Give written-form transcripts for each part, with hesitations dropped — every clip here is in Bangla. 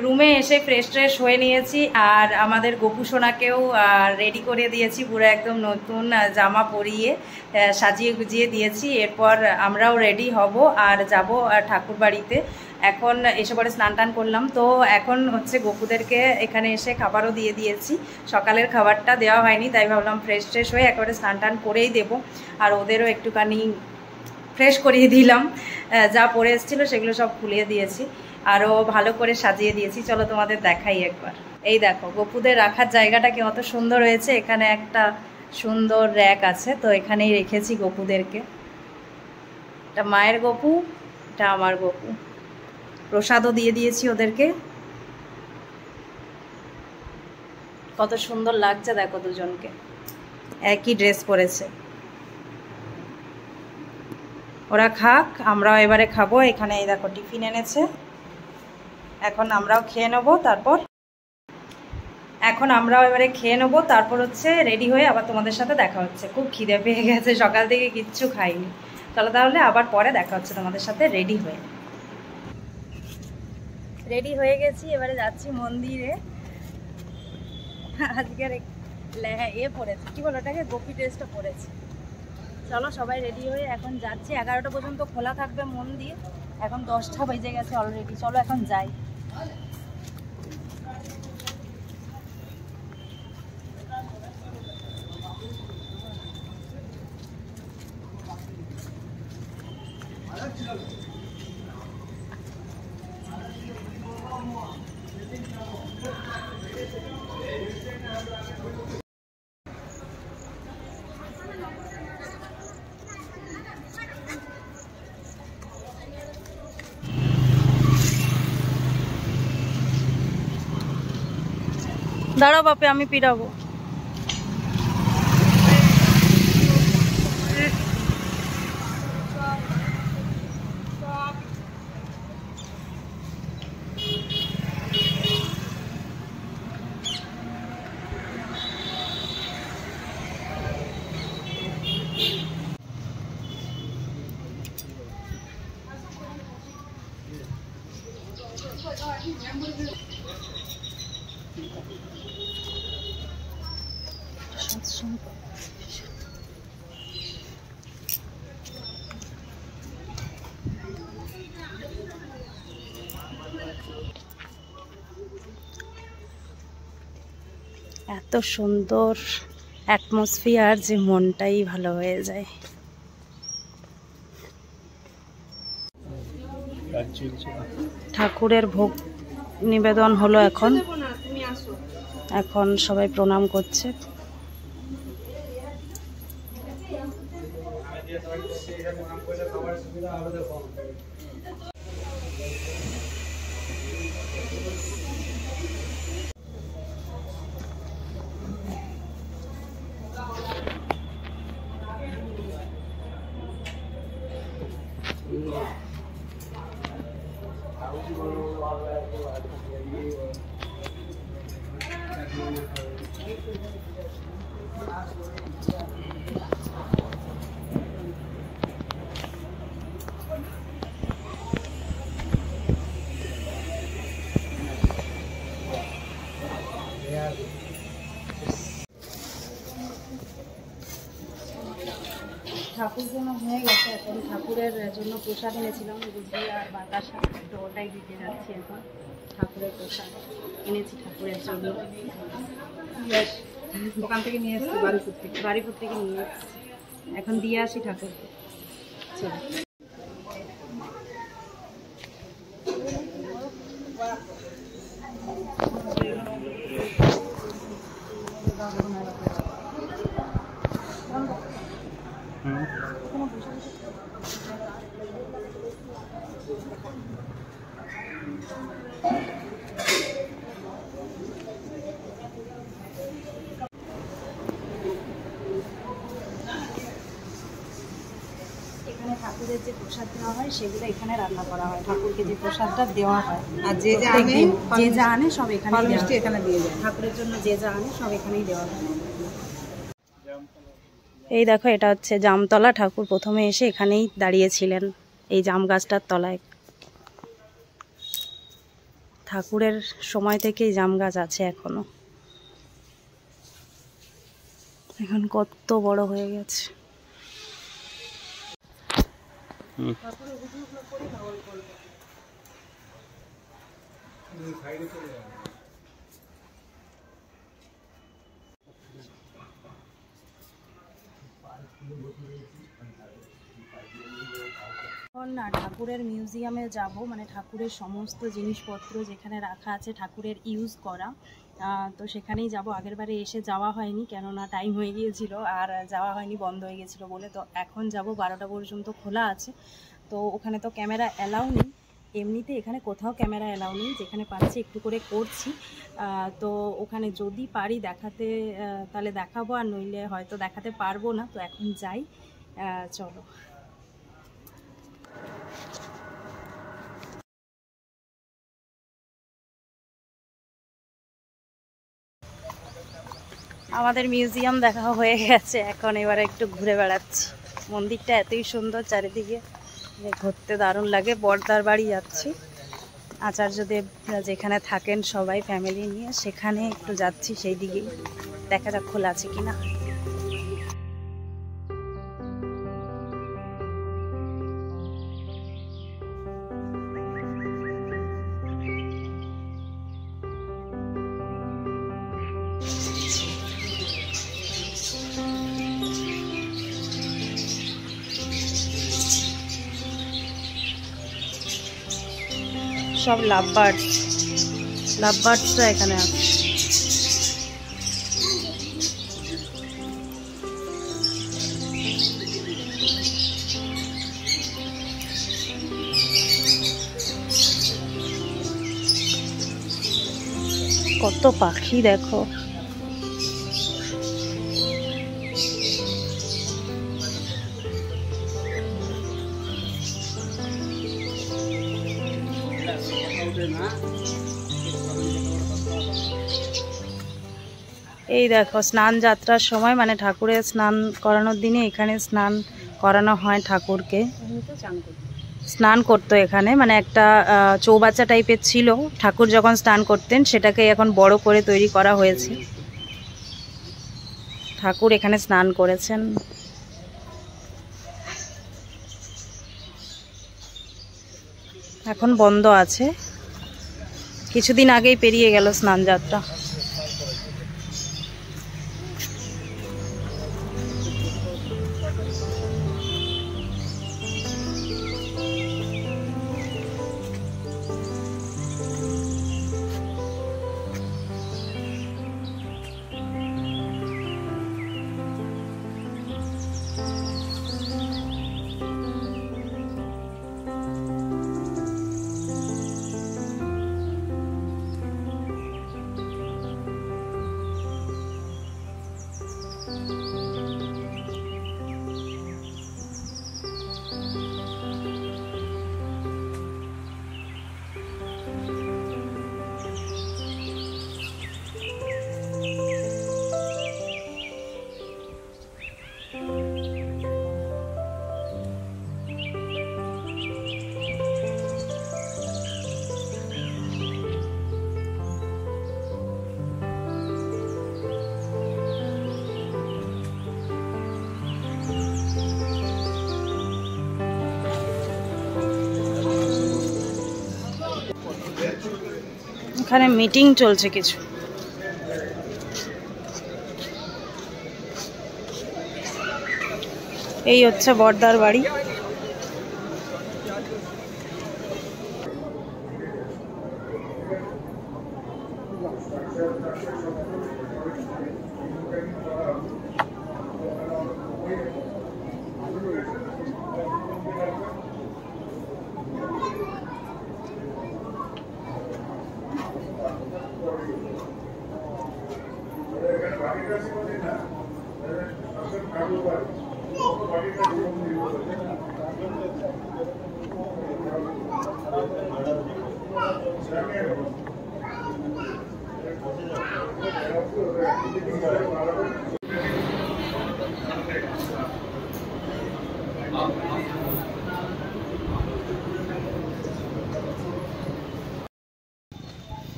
রুমে এসে ফ্রেশ হয়ে নিয়েছি আর আমাদের গোপু সোনাকেও রেডি করে দিয়েছি, পুরো একদম নতুন জামা পরিয়ে সাজিয়ে গুজিয়ে দিয়েছি। এরপর আমরাও রেডি হব আর যাব ঠাকুর বাড়িতে। এখন এসে পরে স্নান টান করলাম, তো এখন হচ্ছে গোপুদেরকে এখানে এসে খাবারও দিয়ে দিয়েছি। সকালের খাবারটা দেওয়া হয়নি, তাই ভাবলাম ফ্রেশ হয়ে একেবারে স্নান টান করেই দেবো। আর ওদেরও একটুখানি ফ্রেশ করিয়ে দিলাম, যা পরে এসেছিলো সেগুলো সব খুলিয়ে দিয়েছি, আরও ভালো করে সাজিয়ে দিয়েছি। চলো তোমাদের দেখাই একবার। এই দেখো গোপুদের রাখার জায়গাটা কি অত সুন্দর হয়েছে। এখানে একটা সুন্দর র্যাক আছে, তো এখানেই রেখেছি গোপুদেরকে। এটা মায়ের গোপু, এটা আমার গোপু। প্রসাদও দিয়ে দিয়েছি ওদেরকে। কত সুন্দর লাগছে দেখো, দুজনকে একই ড্রেস পরেছে। ওরা খাক, আমরাও এবারে খাবো। এখানে এই দেখো টিফিন এনেছে, এখন আমরাও খেয়ে নেবো। এখন আমরাও এবারে খেয়ে নেবো, তারপর হচ্ছে রেডি হয়ে আবার তোমাদের সাথে দেখা হচ্ছে। খুব খিদে পেয়ে গেছে, সকাল থেকে কিচ্ছু খাইনি। চলো তাহলে আবার পরে দেখা হচ্ছে তোমাদের সাথে রেডি হয়ে গেছি। এবারে যাচ্ছি মন্দিরে। আজকের পরেছে কি বলো ওটাকে, গোপী ড্রেসটা পরেছে। চলো সবাই রেডি হয়ে এখন যাচ্ছি। 11টা পর্যন্ত খোলা থাকবে মন্দির, এখন 10টা বেজে গেছে অলরেডি। চলো এখন যাই। দাঁড়াও বাপে, আমি পিড়াবো। এত সুন্দর অ্যাটমসফিয়ার যে মনটাই ভালো হয়ে যায়। ঠাকুরের ভোগ নিবেদন হলো, এখন সবাই প্রণাম করছে। ঠাকুর জন্য হয়ে গেছে, এখন ঠাকুরের জন্য প্রসাদ এনেছিলাম, গুজি আর বাতাসা, তো ওটাই দিতে যাচ্ছি। এখন ঠাকুরের প্রসাদ এনেছি ঠাকুরের জন্য, দোকান থেকে নিয়ে এসেছি, বাড়িপুর থেকে নিয়ে এসেছি। এখন দিয়ে আসি ঠাকুরকে। চলো ঠাকুরের যে প্রসাদ দেওয়া হয় সেগুলো এখানে রান্না করা হয়। ঠাকুরকে যে প্রসাদটা দেওয়া হয় আর যে যা আনে সব এখানে দিয়ে যায়। ঠাকুরের জন্য যে যা আনে সব এখানেই দেওয়া হয়। এই দেখো, এটা হচ্ছে জামতলা। ঠাকুর প্রথমে এসে এখানেই দাঁড়িয়েছিলেন, এই জাম গাছটার তলায়। ঠাকুরের সময় থেকেই জাম গাছ আছে এখনো, এখন কত বড় হয়ে গেছে। এখন না ঠাকুরের মিউজিয়ামে যাব, মানে ঠাকুরের সমস্ত জিনিসপত্র যেখানে রাখা আছে ঠাকুরের ইউজ করা, তো সেখানেই যাব। আগেরবারে এসে যাওয়া হয়নি, কেননা টাইম হয়ে গিয়েছিল আর যাওয়া হয়নি, বন্ধ হয়ে গিয়েছিল বলে। তো এখন যাব, 12টা পর্যন্ত খোলা আছে। তো ওখানে তো ক্যামেরা অ্যালাউ নেই, এমনিতে এখানে কোথাও ক্যামেরা অ্যালাউ নেই, যেখানে পাচ্ছি একটু করে করছি। তো ওখানে যদি পারি দেখাতে তাহলে দেখাবো, আর নইলে হয়তো দেখাতে পারবো না। তো এখন যাই, চলো। আমাদের মিউজিয়াম দেখা হয়ে গেছে, এখন এবারে একটু ঘুরে বেড়াচ্ছি। মন্দিরটা এতই সুন্দর চারিদিকে, ঘুরতে দারুণ লাগে। বর্দার বাড়ি যাচ্ছি, আচার্যদেব যেখানে থাকেন সবাই ফ্যামিলি নিয়ে, সেখানে একটু যাচ্ছি, সেই দিকেই। দেখা যাক খোলা আছে কিনা। সব লাভবার্ডসরা এখানে আছে। কত পাখি দেখো। এই দেখো স্নান যাত্রার সময়, মানে ঠাকুরের স্নান করানোর দিনে এখানে স্নান করানো হয় ঠাকুরকে। স্নান করতো এখানে, মানে একটা চৌবাচ্চা টাইপের ছিল, ঠাকুর যখন স্নান করতেন সেটাকে এখন বড় করে তৈরি করা হয়েছে। ঠাকুর এখানে স্নান করেছেন। এখন বন্ধ আছে, কিছুদিন আগেই পেরিয়ে গেল স্নান যাত্রা। এখানে মিটিং চলছে কিছু। এই হচ্ছে বর্দার বাড়ি।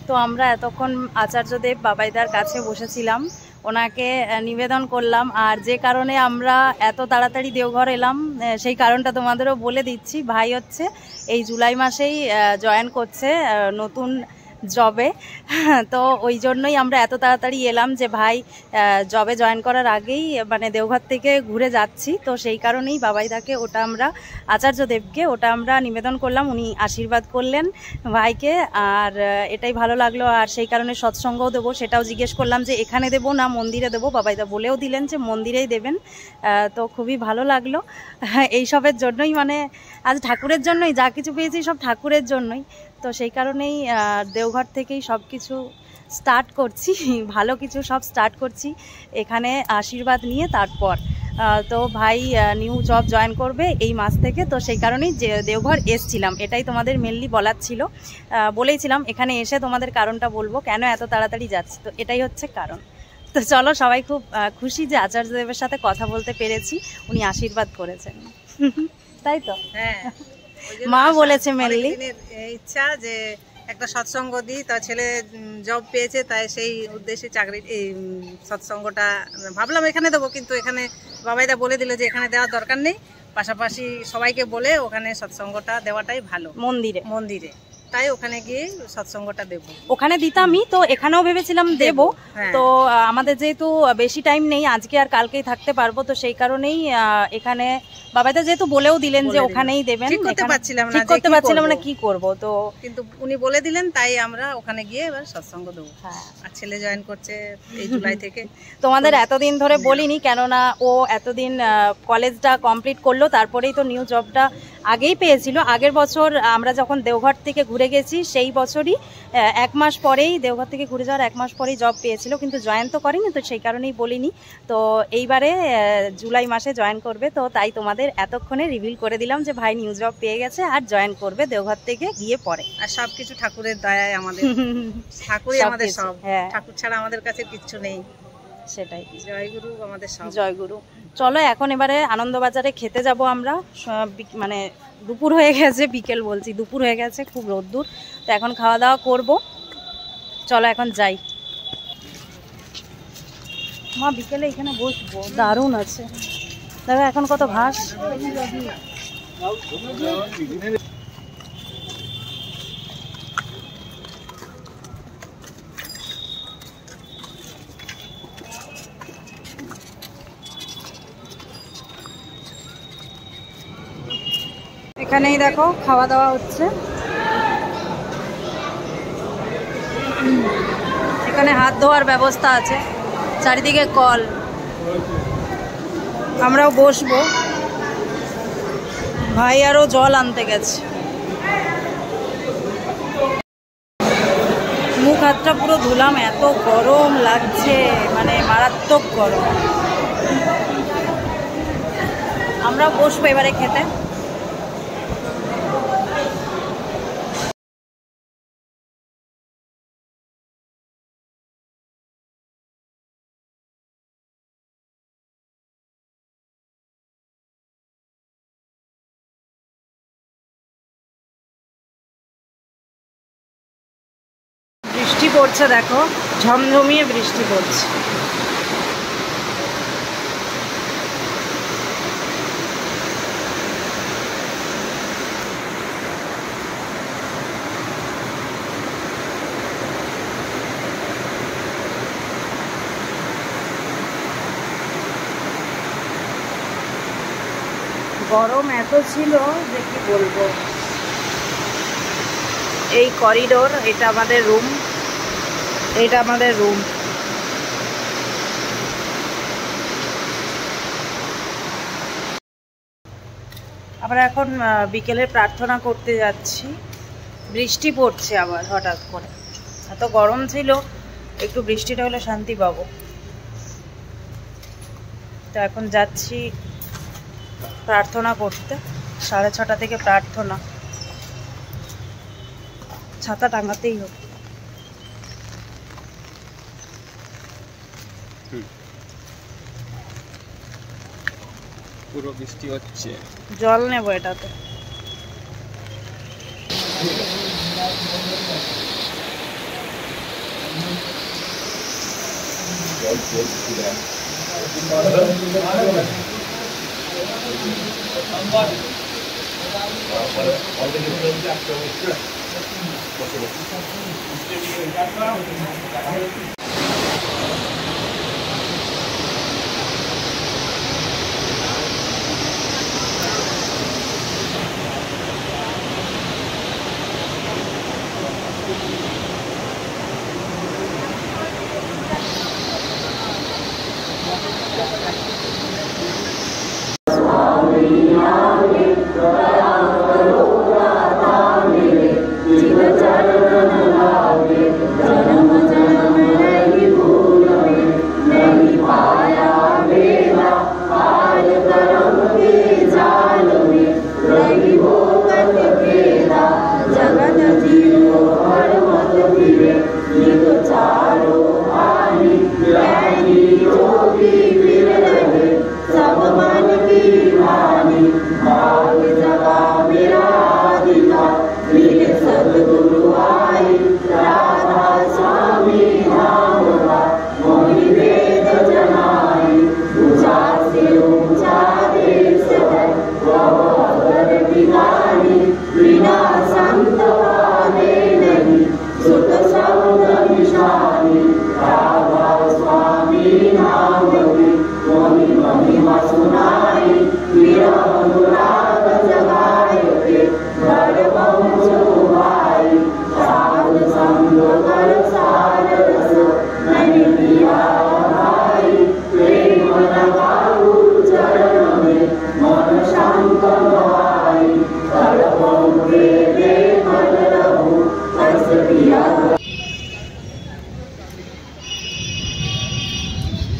তো আমরা এতক্ষণ আচার্যদেব বাবাইদার কাছে বসেছিলাম, ওনাকে নিবেদন করলাম। আর যে কারণে আমরা এত তাড়াতাড়ি দেওঘর এলাম সেই কারণটা তোমাদেরও বলে দিচ্ছি। ভাই হচ্ছে এই জুলাই মাসেই জয়েন করছে নতুন জবে, তো ওই জন্যই আমরা এত তাড়াতাড়ি এলাম যে ভাই জবে জয়েন করার আগেই মানে দেওঘর থেকে ঘুরে যাচ্ছি, তো সেই কারণেই বাবাইদাকে ওটা আমরা আচার্যদেবকে ওটা আমরা নিবেদন করলাম, উনি আশীর্বাদ করলেন ভাইকে। আর এটাই ভালো লাগলো। আর সেই কারণে সৎসঙ্গও দেবো, সেটাও জিজ্ঞেস করলাম যে এখানে দেবো না মন্দিরে দেবো, বাবাইদা বলেও দিলেন যে মন্দিরেই দেবেন। তো খুবই ভালো লাগলো এইসবের জন্যই, মানে আজ ঠাকুরের জন্যই যা কিছু পেয়েছি সব ঠাকুরের জন্যই। তো সেই কারণেই দেওঘর থেকেই সব কিছু স্টার্ট করছি, ভালো কিছু সব স্টার্ট করছি এখানে আশীর্বাদ নিয়ে। তারপর তো ভাই নিউ জব জয়েন করবে এই মাস থেকে, তো সেই কারণেই যে দেওঘর এসছিলাম, এটাই তোমাদের মেনলি বলার ছিল। বলেইছিলাম এখানে এসে তোমাদের কারণটা বলবো কেন এত তাড়াতাড়ি যাচ্ছি, তো এটাই হচ্ছে কারণ। তো চলো, সবাই খুব খুশি যে আচার্যদেবের সাথে কথা বলতে পেরেছি, উনি আশীর্বাদ করেছেন, তাই তো? হ্যাঁ, মা বলেছে মেনলি ইচ্ছা যে একটা সৎসঙ্গ দিই, তার ছেলে জব পেয়েছে, তাই সেই উদ্দেশ্যে চাকরি এই সৎসঙ্গটা ভাবলাম এখানে দেবো, কিন্তু এখানে বাবাইদা বলে দিল যে এখানে দেওয়ার দরকার নেই, পাশাপাশি সবাইকে বলে ওখানে সৎসঙ্গটা দেওয়াটাই ভালো, মন্দিরে মন্দিরে। তাই ওখানে গিয়ে সৎসঙ্গটা দেব। ওখানে দিতামই, তো এখানেও ভেবেছিলাম দেব। তো আমাদের যেহেতু বেশি টাইম নেই, আজকে আর কালকেই থাকতে পারবো, তো সেই কারণেই এখানে বাবাইদা যেহেতু বলেও দিলেন যে ওখানেই দেবেন, ঠিক করতে পারছিলাম না কি করব, তো কিন্তু উনি বলে দিলেন, তাই আমরা ওখানে গিয়ে এবার সৎসঙ্গ দেবো। আর ছেলে জয়েন করছে এই জুলাই থেকে। তোমাদের এতদিন ধরে বলিনি, কেননা ও এতদিন কলেজটা কমপ্লিট করলো, তারপরেই তো নিউ জবটা আগেই পেয়েছিল। আগের বছর আমরা যখন দেওঘর থেকে ঘুরে গেছি সেই বছরই 1 মাস পরেই, দেওঘর থেকে ঘুরে যাওয়ার 1 মাস পরেই জব পেয়েছিল, কিন্তু জয়েন তো করেনি, তো সেই কারণেই বলিনি। তো এইবারে জুলাই মাসে জয়েন করবে, তো তাই তোমাদের এতক্ষণে রিভিল করে দিলাম যে ভাই নিউ জব পেয়ে গেছে আর জয়েন করবে দেওঘর থেকে গিয়ে পরে। আর সবকিছু ঠাকুরের দয়ায়, আমাদের ঠাকুরই আমাদের সব, ঠাকুর ছাড়া আমাদের কাছে কিচ্ছু নেই। সেটাই, জয়গুরু আমাদের সব। জয়গুরু। চলো এখন এবারে আনন্দবাজারে খেতে যাব আমরা, মানে দুপুর হয়ে গেছে, বিকেল বলছি, দুপুর হয়ে গেছে, খুব রোদ্দুর, তো এখন খাওয়া দাওয়া করব। চলো এখন যাই। মা বিকেলে এখানে বসবো, দারুণ আছে, দেখো এখন কত ঘাস। এখানেই দেখো খাওয়া দাওয়া হচ্ছে, এখানে হাত ধোয়ার ব্যবস্থা আছে, চারিদিকে কল, আমরাও বসবো। ভাই আরও জল আনতে গেছে। মুখ হাতটা পুরো ধুলাম, এত গরম লাগছে, মানে মারাত্মক গরম। আমরা বসবো এবারে খেতে। বৃষ্টি পড়ছে, দেখো ঝমঝমিয়ে বৃষ্টি পড়ছে। গরম এত ছিল যে কি বলবো। এই করিডোর, এটা আমাদের রুম, এটা আমাদের রুম। আমরা এখন বিকেলে প্রার্থনা করতে যাচ্ছি। বৃষ্টি পড়ছে আবার হঠাৎ করে, এত গরম ছিল, একটু বৃষ্টিটা হলে শান্তি পাবো। তো এখন যাচ্ছি প্রার্থনা করতে, 6:30 থেকে প্রার্থনা, ছাতা টাঙাতেই হবে। পুরো বৃষ্টি হচ্ছে, জল নেব এটাতে।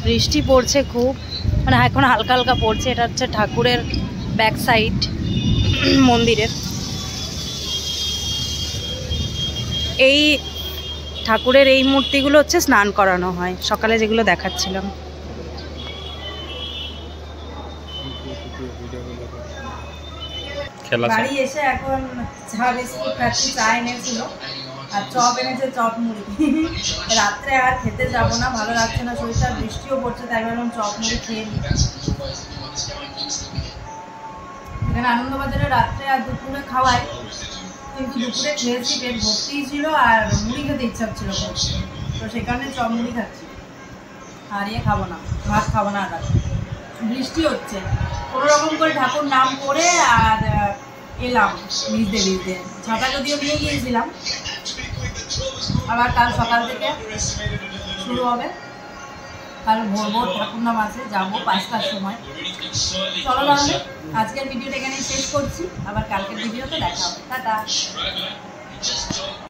বৃষ্টি পড়ছে খুব, মানে এখন হালকা হালকা পড়ছে। এটা হচ্ছে ঠাকুরের ব্যাক সাইড মন্দিরের। এই ঠাকুরের এই মূর্তিগুলো হচ্ছে স্নান করানো হয়, সকালে যেগুলো দেখাচ্ছিলাম। বাড়ি এসে এখন চা বিস্কুট খাচ্ছি, চা এনেছিল আর চপ এনেছে, চপ মুড়ি। রাত্রে আর খেতে যাবো না, ভালো লাগছে না শরীরটা, বৃষ্টিও পড়ছে, তাই ভাবলাম চপ মুড়ি খেয়ে নিই। এখানে আনন্দবাজারে রাত্রে আর দুপুরে খাওয়াই, কিন্তু দুপুরে খেয়েছি, পেট ভর্তিই ছিল আর মুড়ি খেতে ইচ্ছা হচ্ছিল, তো সেই কারণে চপ মুড়ি খাচ্ছি। আর ইয়ে খাবো না, ভাত খাবো না। আর বৃষ্টি হচ্ছে, কোনো রকম করে ঠাকুর নাম করে আর এলাম ভিজতে ভিজতে। ছাতা যদিও নিয়ে গিয়েছিলাম, আবার কাল সকাল থেকে শুরু হবে। কাল ভোর ভোর ঠাকুর নাম আছে, যাবো 5টার সময়। চলো তাহলে আজকের ভিডিওটা এখানেই শেষ করছি, আবার কালকের ভিডিওতে দেখা হবে। টাটা।